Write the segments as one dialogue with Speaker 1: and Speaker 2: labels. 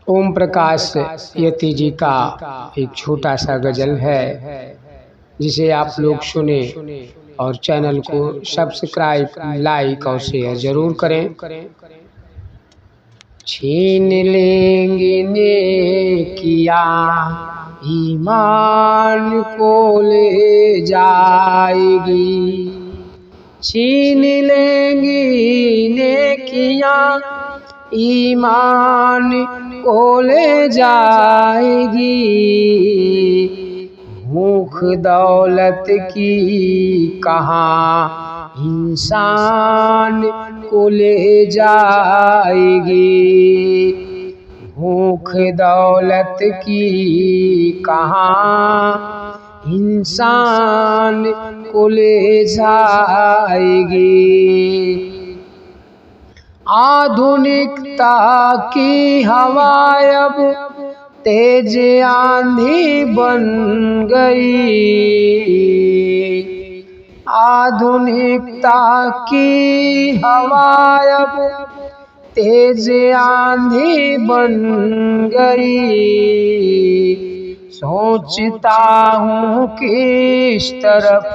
Speaker 1: ओम प्रकाश यति जी का एक छोटा सा गज़ल है जिसे आप लोग सुने और चैनल को सब्सक्राइब, लाइक और शेयर ज़रूर करें। छीन लेंगे नेकियां ईमान को ले जाएगी, छीन लेंगी नेकियां ईमान को ले जाएगी। भूख दौलत की कहाँ इंसान को ले जाएगी, भूख दौलत की कहाँ इंसान को ले जाएगी। आधुनिकता की हवा अब तेज आंधी बन गई, आधुनिकता की हवा अब तेज आंधी बन गई। सोचता हूँ किस तरफ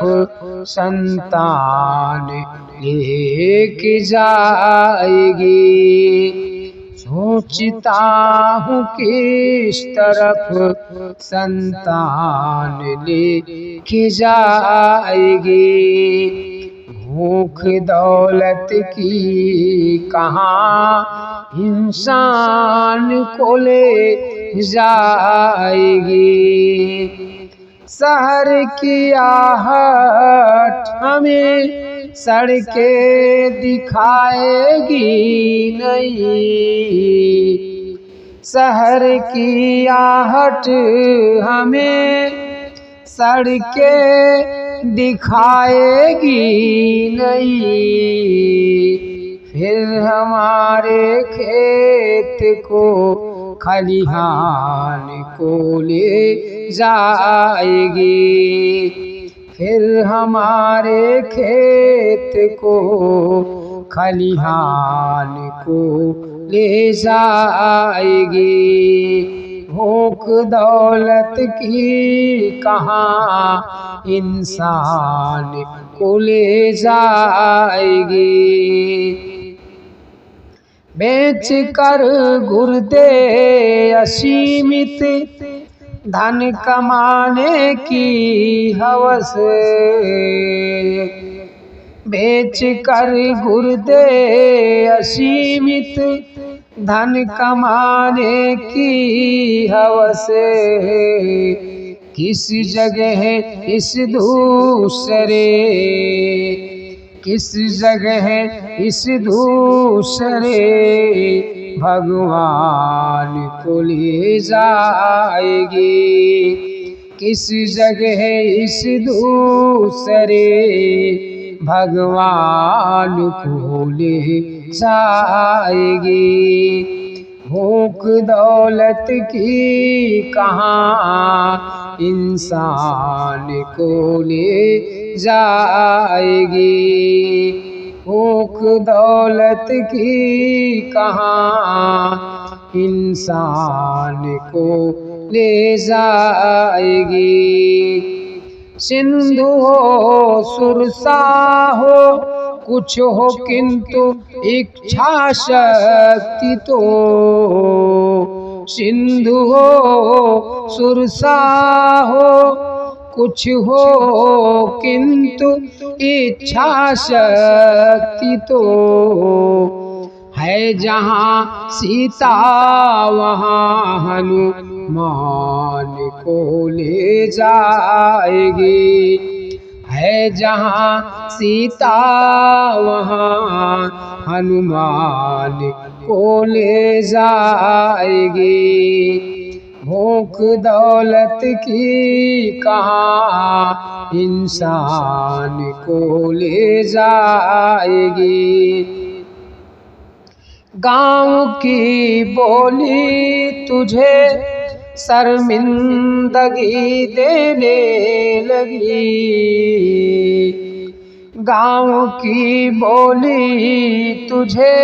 Speaker 1: संतान लेके जाएगी, सोचता हूँ किस तरफ संतान लेके जाएगी। भूख दौलत की कहाँ इंसान को ले जाएगी। शहर की आहट हमें सड़कें दिखाएगी नहीं, शहर की आहट हमें सड़कें दिखाएगी नहीं। फिर हमारे खेत को खलिहान को ले जाएगी, फिर हमारे खेत को खलिहान को ले जाएगी। भूख दौलत की कहाँ इंसान को ले जाएगी। बेच कर गुर्दे असीमित धन कमाने की हवस, बेच कर गुर्दे असीमित धन कमाने की हवस। किस जगह इस दूसरे, किस जगह इस दूसरे भगवान को ले जाएगी, किस जगह इस दूसरे भगवान को ले जाएगी। भूख दौलत की कहाँ इंसान को ले जाएगी, भूख दौलत की कहाँ इंसान को ले जाएगी। सिंधु हो सुरसा हो कुछ हो किंतु इच्छा शक्ति तो, सिंधु हो सुरसा हो कुछ हो किंतु इच्छा शक्ति तो, है जहाँ सीता वहाँ हनुमान को ले जाएगी, है जहाँ सीता वहाँ हनुमान को ले जाएगी। भूख दौलत की कहाँ इंसान को ले जाएगी। गाँव की बोली तुझे शर्मिंदगी देने लगी, गाँव की बोली तुझे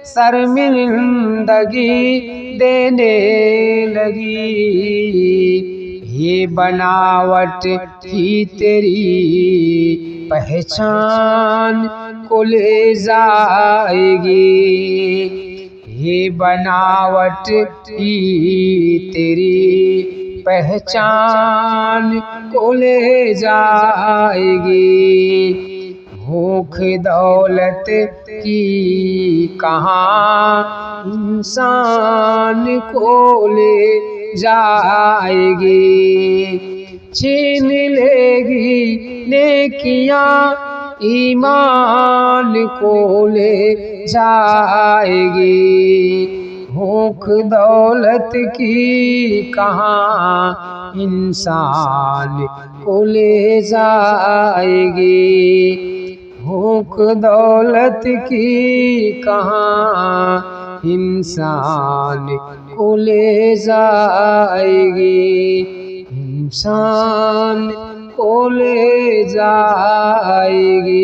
Speaker 1: शर्मिंदगी देने लगी। ये बनावट ही तेरी पहचान को ले जाएगी। ये बनावट ही तेरी पहचान को ले जाएगी। भूख दौलत की कहाँ इंसान को ले जाएगी। छीन लेगी नेकियां ईमान को ले जाएगी। भूख दौलत की कहाँ इंसान को ले जाएगी। भूख दौलत की कहाँ इंसान को ले जाएगी। इंसान को ले जाएगी।